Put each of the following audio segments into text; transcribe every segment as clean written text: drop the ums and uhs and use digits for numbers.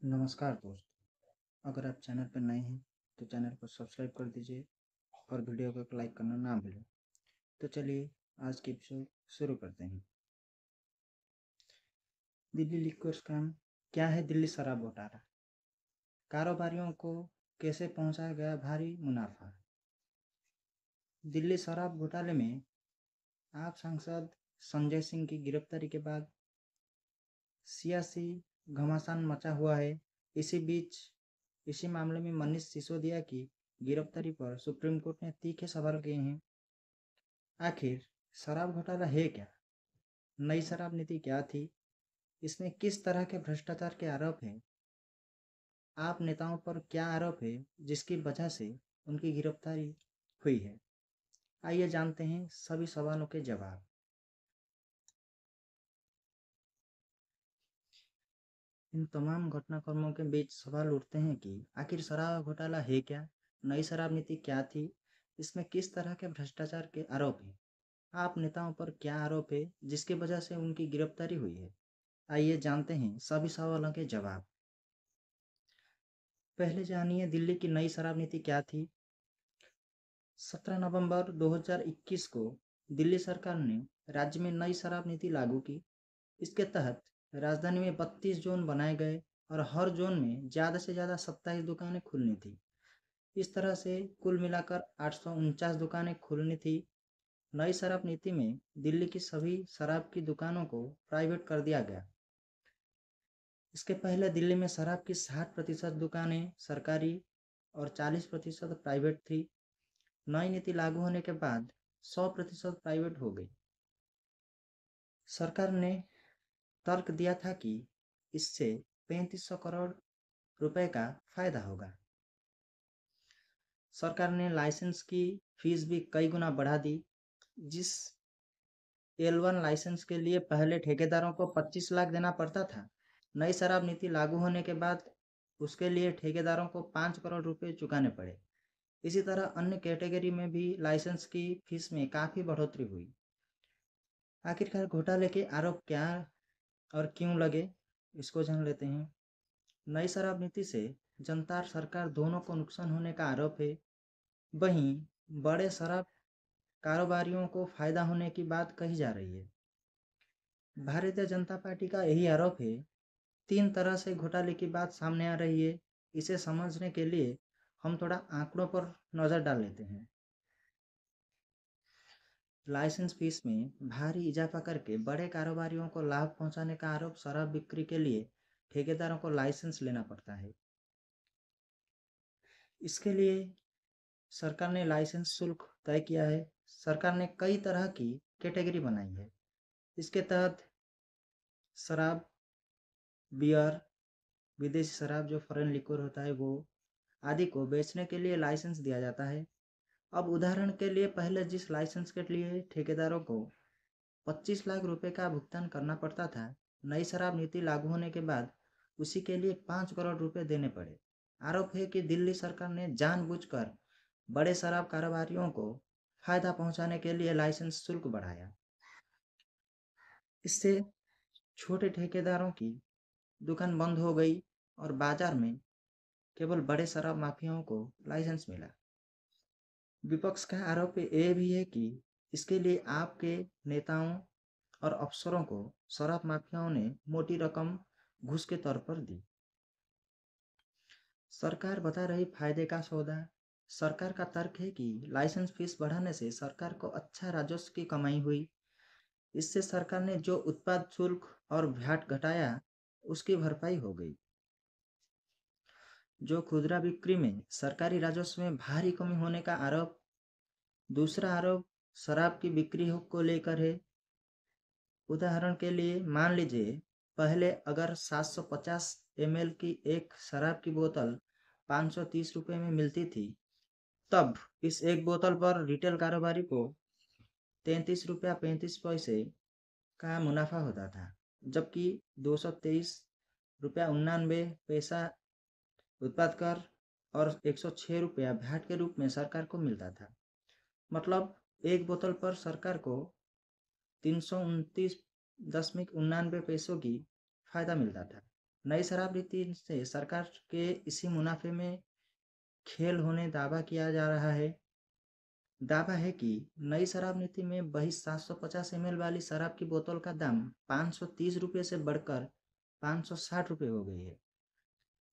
नमस्कार दोस्तों, अगर आप चैनल पर नए हैं तो चैनल को सब्सक्राइब कर दीजिए और वीडियो को लाइक करना ना भूलें। तो चलिए आज की एपिसोड शुरू करते हैं। दिल्ली लिक्वर स्कैम क्या है? दिल्ली शराब घोटाला, कारोबारियों को कैसे पहुंचाया गया भारी मुनाफा। दिल्ली शराब घोटाले में आप सांसद संजय सिंह की गिरफ्तारी के बाद सियासी घमासान मचा हुआ है। इसी मामले में मनीष सिसोदिया की गिरफ्तारी पर सुप्रीम कोर्ट ने तीखे सवाल किए हैं। आखिर शराब घोटाला है क्या? नई शराब नीति क्या थी? इसमें किस तरह के भ्रष्टाचार के आरोप हैं? आप नेताओं पर क्या आरोप है जिसकी वजह से उनकी गिरफ्तारी हुई है? आइए जानते हैं सभी सवालों के जवाब। इन तमाम घटनाक्रमों के बीच सवाल उठते हैं कि आखिर शराब घोटाला है क्या? नई शराब नीति क्या थी? इसमें किस तरह के भ्रष्टाचार के आरोप हैं? आप नेताओं पर क्या आरोप है जिसकी वजह से उनकी गिरफ्तारी हुई है? आइए जानते हैं सभी सवालों के जवाब। पहले जानिए दिल्ली की नई शराब नीति क्या थी। 17 नवंबर 2021 को दिल्ली सरकार ने राज्य में नई शराब नीति लागू की। इसके तहत राजधानी में 32 जोन बनाए गए और हर जोन में ज़्यादा से ज़्यादा 27 दुकानें खुलनी थी। इस तरह से कुल मिलाकर 849 दुकानें खुलनी थी। नई शराब नीति में दिल्ली की सभी शराब की दुकानों को प्राइवेट कर दिया गया। इसके पहले दिल्ली में शराब की 60% दुकानें सरकारी और 40% प्राइवेट थी। नई नीति लागू होने के बाद 100% प्राइवेट हो गई। सरकार ने तर्क दिया था कि इससे 3500 करोड़ रुपए का फायदा होगा। सरकार ने लाइसेंस की फीस भी कई गुना बढ़ा दी। जिस L1 लाइसेंस के लिए पहले ठेकेदारों को 25 लाख देना पड़ता था, नई शराब नीति लागू होने के बाद उसके लिए ठेकेदारों को 5 करोड़ रुपए चुकाने पड़े। इसी तरह अन्य कैटेगरी में भी लाइसेंस की फीस में काफ़ी बढ़ोतरी हुई। आखिरकार घोटाले के आरोप क्या और क्यों लगे, इसको जान लेते हैं। नई शराब नीति से जनता और सरकार दोनों को नुकसान होने का आरोप है। वहीं बड़े शराब कारोबारियों को फायदा होने की बात कही जा रही है। भारतीय जनता पार्टी का यही आरोप है। 3 तरह से घोटाले की बात सामने आ रही है। इसे समझने के लिए हम थोड़ा आंकड़ों पर नज़र डाल लेते हैं। लाइसेंस फीस में भारी इजाफा करके बड़े कारोबारियों को लाभ पहुंचाने का आरोप। शराब बिक्री के लिए ठेकेदारों को लाइसेंस लेना पड़ता है। इसके लिए सरकार ने लाइसेंस शुल्क तय किया है। सरकार ने कई तरह की कैटेगरी बनाई है। इसके तहत शराब, बियर, विदेशी शराब जो फॉरेन लिक्वर होता है वो आदि को बेचने के लिए लाइसेंस दिया जाता है। अब उदाहरण के लिए पहले जिस लाइसेंस के लिए ठेकेदारों को 25 लाख रुपए का भुगतान करना पड़ता था, नई शराब नीति लागू होने के बाद उसी के लिए 5 करोड़ रुपए देने पड़े। आरोप है कि दिल्ली सरकार ने जानबूझकर बड़े शराब कारोबारियों को फायदा पहुंचाने के लिए लाइसेंस शुल्क बढ़ाया। इससे छोटे ठेकेदारों की दुकान बंद हो गई और बाजार में केवल बड़े शराब माफियाओं को लाइसेंस मिला। विपक्ष का आरोप ये भी है कि इसके लिए आपके नेताओं और अफसरों को शराब माफियाओं ने मोटी रकम घूस के तौर पर दी। सरकार बता रही फायदे का सौदा। सरकार का तर्क है कि लाइसेंस फीस बढ़ाने से सरकार को अच्छा राजस्व की कमाई हुई। इससे सरकार ने जो उत्पाद शुल्क और वैट घटाया उसकी भरपाई हो गई। जो खुदरा बिक्री में सरकारी राजस्व में भारी कमी होने का आरोप। दूसरा आरोप शराब की बिक्री को लेकर है। उदाहरण के लिए मान लीजिए पहले अगर 750 ml की एक शराब की बोतल 530 रुपये में मिलती थी, तब इस एक बोतल पर रिटेल कारोबारी को 33 रुपया 35 पैसे का मुनाफा होता था, जबकि 223 रुपया 99 पैसा उत्पाद कर और 106 रुपया वैट के रूप में सरकार को मिलता था। मतलब एक बोतल पर सरकार को 329.99 पैसों की फायदा मिलता था। नई शराब नीति से सरकार के इसी मुनाफे में खेल होने दावा किया जा रहा है। दावा है कि नई शराब नीति में वही 750 ml वाली शराब की बोतल का दाम 530 रुपये से बढ़कर 560 रुपये हो गई है।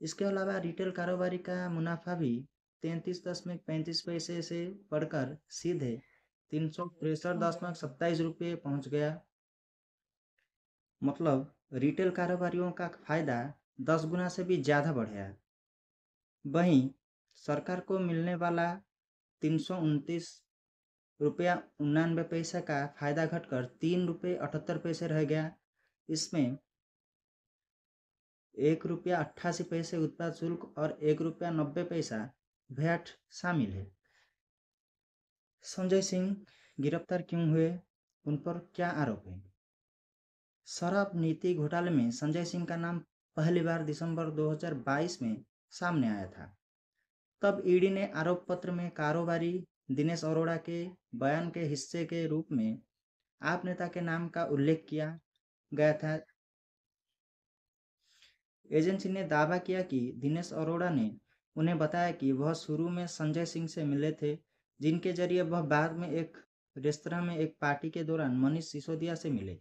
इसके अलावा रिटेल कारोबारी का मुनाफा भी 33.35 पैसे से बढ़कर सीधे 363.27 रुपये पहुंच गया। मतलब रिटेल कारोबारियों का फायदा 10 गुना से भी ज्यादा बढ़ गया। वहीं सरकार को मिलने वाला 329 रुपया 99 पैसा का फायदा घटकर 3 रुपये 78 पैसे रह गया। इसमें 1 रुपया 88 पैसे उत्पाद शुल्क और 1 रुपया 90 पैसा वैट शामिल है। संजय सिंह गिरफ्तार क्यों हुए, उन पर क्या आरोप है? शराब नीति घोटाले में संजय सिंह का नाम पहली बार दिसंबर 2022 में सामने आया था। तब ईडी ने आरोप पत्र में कारोबारी दिनेश अरोड़ा के बयान के हिस्से के रूप में आप नेता के नाम का उल्लेख किया गया था। एजेंसी ने दावा किया कि दिनेश अरोड़ा ने उन्हें बताया कि वह शुरू में संजय सिंह से मिले थे, जिनके जरिए वह बाद में एक रेस्तरां में एक पार्टी के दौरान मनीष सिसोदिया से मिले।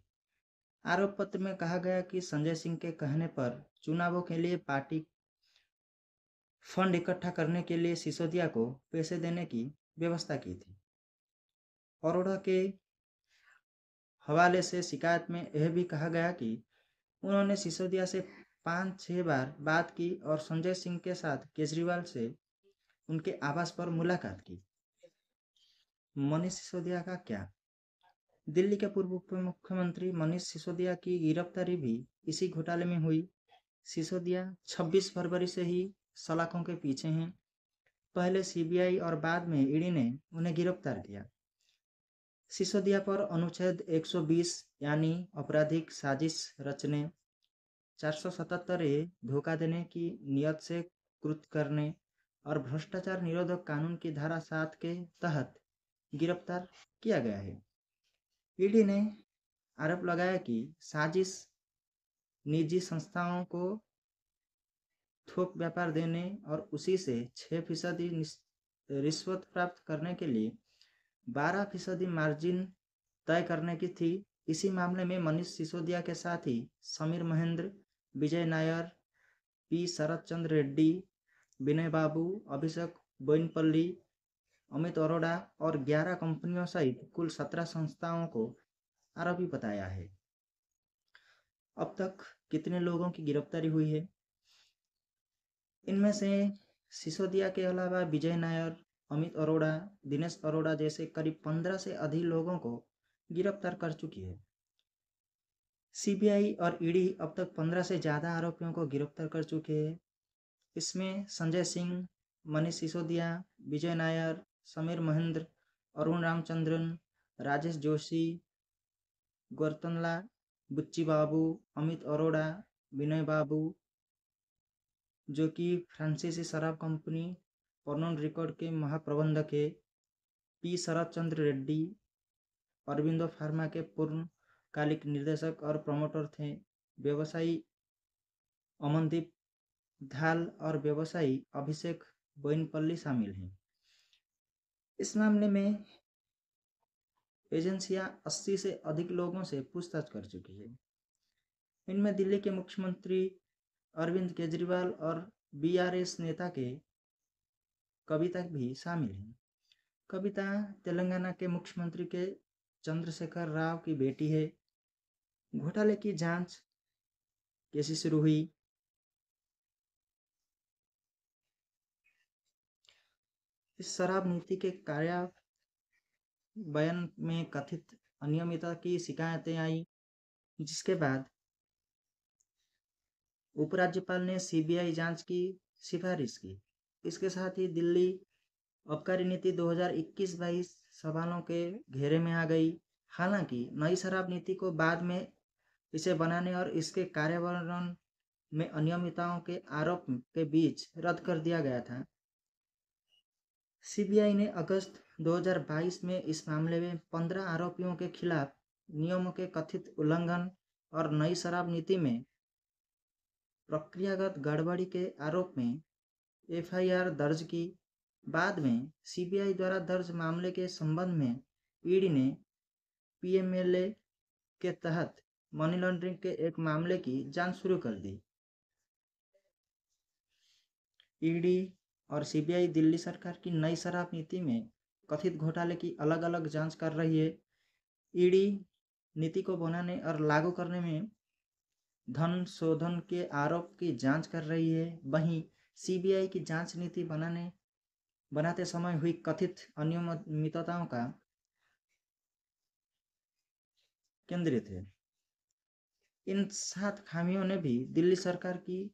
आरोप पत्र में कहा गया कि संजय सिंह के कहने पर चुनावों के लिए पार्टी फंड इकट्ठा करने के लिए सिसोदिया को पैसे देने की व्यवस्था की थी। अरोड़ा के हवाले से शिकायत में यह भी कहा गया कि उन्होंने सिसोदिया से 5-6 बार बात की और संजय सिंह के साथ केजरीवाल से उनके आवास पर मुलाकात की। मनीष सिसोदिया का क्या? दिल्ली के पूर्व उप मुख्यमंत्री मनीष सिसोदिया की गिरफ्तारी भी इसी घोटाले में हुई। सिसोदिया 26 फरवरी से ही सलाखों के पीछे हैं। पहले सीबीआई और बाद में ईडी ने उन्हें गिरफ्तार किया। सिसोदिया पर अनुच्छेद 120 यानी आपराधिक साजिश रचने, 477 धोखा देने की नियत से कृत्य करने और भ्रष्टाचार निरोधक कानून की धारा 7 के तहत गिरफ्तार किया गया है। ईडी ने आरोप लगाया कि साजिश निजी संस्थाओं को थोक व्यापार देने और उसी से 6% रिश्वत प्राप्त करने के लिए 12% मार्जिन तय करने की थी। इसी मामले में मनीष सिसोदिया के साथ ही समीर महेंद्र, विजय नायर, पी शरद चंद्र रेड्डी, विनय बाबू, अभिषेक बोइनपल्ली, अमित अरोड़ा और 11 कंपनियों सहित कुल 17 संस्थाओं को आरोपी बताया है। अब तक कितने लोगों की गिरफ्तारी हुई है? इनमें से सिसोदिया के अलावा विजय नायर, अमित अरोड़ा, दिनेश अरोड़ा जैसे करीब 15 से अधिक लोगों को गिरफ्तार कर चुकी है। सीबीआई और ईडी अब तक 15 से ज़्यादा आरोपियों को गिरफ्तार कर चुके हैं। इसमें संजय सिंह, मनीष सिसोदिया, विजय नायर, समीर महेंद्र, अरुण रामचंद्रन, राजेश जोशी, गौरतनला, बुच्ची बाबू, अमित अरोड़ा, विनय बाबू, जो कि फ्रांसीसी शराब कंपनी पर्नोन रिकॉर्ड के महाप्रबंधक है, पी शरद चंद्र रेड्डी अरविंदो फार्मा के पूर्णकालिक निर्देशक और प्रमोटर थे, व्यवसायी अमनदीप धाल और व्यवसायी अभिषेक बोइनपल्ली शामिल हैं। इस मामले में एजेंसियां 80 से अधिक लोगों से पूछताछ कर चुकी है। इनमें दिल्ली के मुख्यमंत्री अरविंद केजरीवाल और बीआरएस नेता के कविता भी शामिल हैं। कविता तेलंगाना के मुख्यमंत्री के चंद्रशेखर राव की बेटी है। घोटाले की जांच कैसे शुरू हुई? इस शराब नीति के कार्यान्वयन में कथित अनियमितता की शिकायतें आई, जिसके बाद उपराज्यपाल ने सीबीआई जांच की सिफारिश की। इसके साथ ही दिल्ली आबकारी नीति 2021-22 सवालों के घेरे में आ गई। हालांकि नई शराब नीति को बाद में इसे बनाने और इसके कार्यान्वयन में अनियमितताओं के आरोप के बीच रद्द कर दिया गया था। सीबीआई ने अगस्त 2022 में इस मामले में 15 आरोपियों के खिलाफ नियमों के कथित उल्लंघन और नई शराब नीति में प्रक्रियागत गड़बड़ी के आरोप में एफआईआर दर्ज की। बाद में सीबीआई द्वारा दर्ज मामले के संबंध में ईडी ने पीएमएलए के तहत मनी लॉन्ड्रिंग के एक मामले की जांच शुरू कर दी। ईडी और सीबीआई दिल्ली सरकार की नई शराब नीति में कथित घोटाले की अलग अलग जांच कर रही है। ईडी नीति को बनाने और लागू करने में धन शोधन के आरोप की जांच कर रही है। वहीं सीबीआई की जांच नीति बनाते समय हुई कथित अनियमितताओं का केंद्रित है। इन 7 खामियों ने भी दिल्ली सरकार की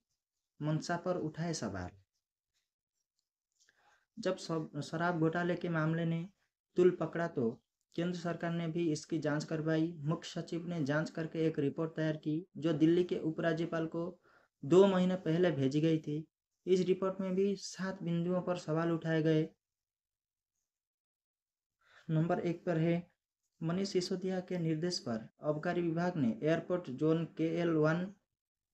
मंशा पर उठाए सवाल। जब शराब घोटाले के मामले ने तूल पकड़ा तो केंद्र सरकार ने भी इसकी जांच करवाई। मुख्य सचिव ने जांच करके एक रिपोर्ट तैयार की जो दिल्ली के उपराज्यपाल को 2 महीने पहले भेजी गई थी। इस रिपोर्ट में भी 7 बिंदुओं पर सवाल उठाए गए। नंबर 1 पर है, मनीष सिसोदिया के निर्देश पर आबकारी विभाग ने एयरपोर्ट जोन KL1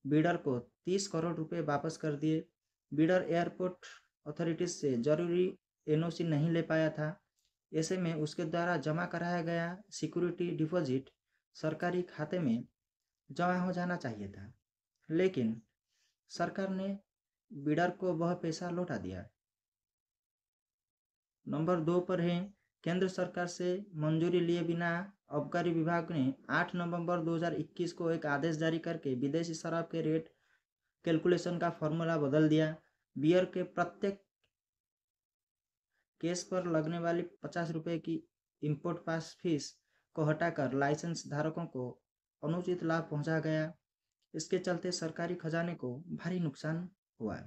बिडर को 30 करोड़ रुपए वापस कर दिए। बिडर एयरपोर्ट अथॉरिटीज से जरूरी एनओसी नहीं ले पाया था। ऐसे में उसके द्वारा जमा कराया गया सिक्योरिटी डिपॉजिट सरकारी खाते में जमा हो जाना चाहिए था, लेकिन सरकार ने बिडर को वह पैसा लौटा दिया। नंबर 2 पर है, केंद्र सरकार से मंजूरी लिए बिना आबकारी विभाग ने 8 नवंबर 2021 को एक आदेश जारी करके विदेशी शराब के रेट कैलकुलेशन का फॉर्मूला बदल दिया। बियर के प्रत्येक केस पर लगने वाली 50 रुपए की इंपोर्ट पास फीस को हटाकर लाइसेंस धारकों को अनुचित लाभ पहुंचा गया। इसके चलते सरकारी खजाने को भारी नुकसान हुआ।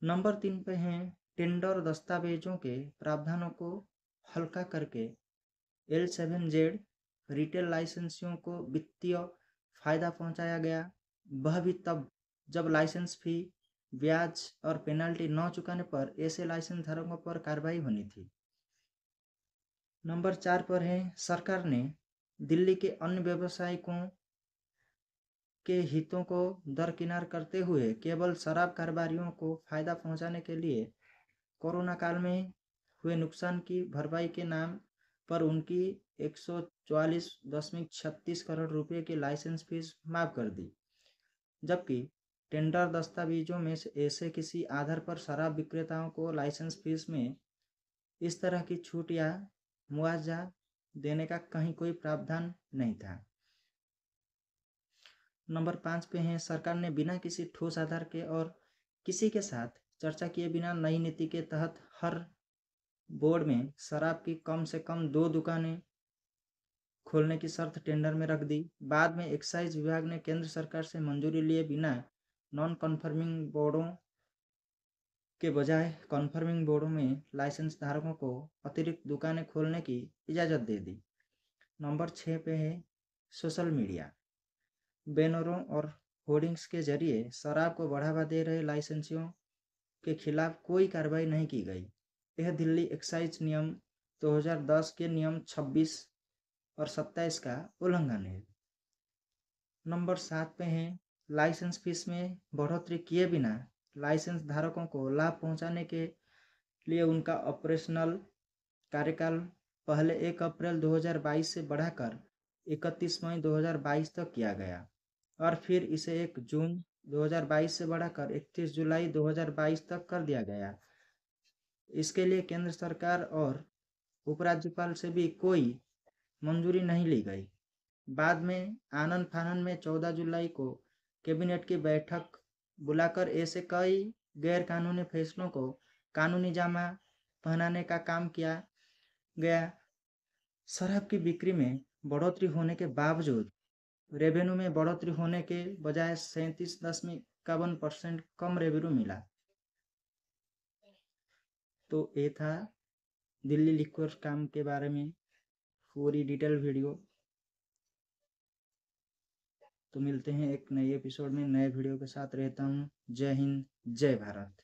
नंबर 3 पे हैं, टेंडर दस्तावेजों के प्रावधानों को हल्का करके L7Z रिटेल लाइसेंसियों को वित्तीय फायदा पहुंचाया गया। वह भी तब जब लाइसेंस फी, ब्याज और पेनल्टी न चुकाने पर ऐसे लाइसेंस धारकों पर कार्रवाई होनी थी। नंबर 4 पर है, सरकार ने दिल्ली के अन्य व्यवसायिकों के हितों को दरकिनार करते हुए केवल शराब कारोबारियों को फायदा पहुंचाने के लिए कोरोना काल में हुए नुकसान की भरपाई के नाम पर उनकी 144.36 करोड़ रुपए की लाइसेंस फीस माफ कर दी। जबकि टेंडर दस्तावेजों में से ऐसे किसी आधार पर शराब विक्रेताओं को लाइसेंस फीस में इस तरह की छूट या मुआवजा देने का कहीं कोई प्रावधान नहीं था। नंबर 5 पे है, सरकार ने बिना किसी ठोस आधार के और किसी के साथ चर्चा किए बिना नई नीति के तहत हर बोर्ड में शराब की कम से कम 2 दुकानें खोलने की शर्त टेंडर में रख दी। बाद में एक्साइज विभाग ने केंद्र सरकार से मंजूरी लिए बिना नॉन कन्फर्मिंग बोर्डों के बजाय कन्फर्मिंग बोर्डों में लाइसेंस धारकों को अतिरिक्त दुकानें खोलने की इजाज़त दे दी। नंबर 6 पे है, सोशल मीडिया बैनरों और होर्डिंग्स के जरिए शराब को बढ़ावा दे रहे लाइसेंसियों के खिलाफ कोई कार्रवाई नहीं की गई। यह दिल्ली एक्साइज नियम 2010 के नियम 26 और 27 का उल्लंघन है। नंबर 7 पे है, लाइसेंस फीस में बढ़ोतरी किए बिना लाइसेंस धारकों को लाभ पहुंचाने के लिए उनका ऑपरेशनल कार्यकाल पहले 1 अप्रैल 2022 से बढ़ाकर 31 मई 2022 तक किया गया और फिर इसे 1 जून 2022 से बढ़ाकर 31 जुलाई 2022 तक कर दिया गया। इसके लिए केंद्र सरकार और उपराज्यपाल से भी कोई मंजूरी नहीं ली गई। बाद में आनन फानन में 14 जुलाई को कैबिनेट की बैठक बुलाकर ऐसे कई गैर कानूनी फैसलों को कानूनी जामा पहनाने का काम किया गया। शराब की बिक्री में बढ़ोतरी होने के बावजूद रेवेन्यू में बढ़ोतरी होने के बजाय 37.51% कम रेवेन्यू मिला। तो ये था दिल्ली लिक्वर काम के बारे में पूरी डिटेल वीडियो। तो मिलते हैं एक नए एपिसोड में नए वीडियो के साथ। रहता हूँ। जय हिंद, जय भारत।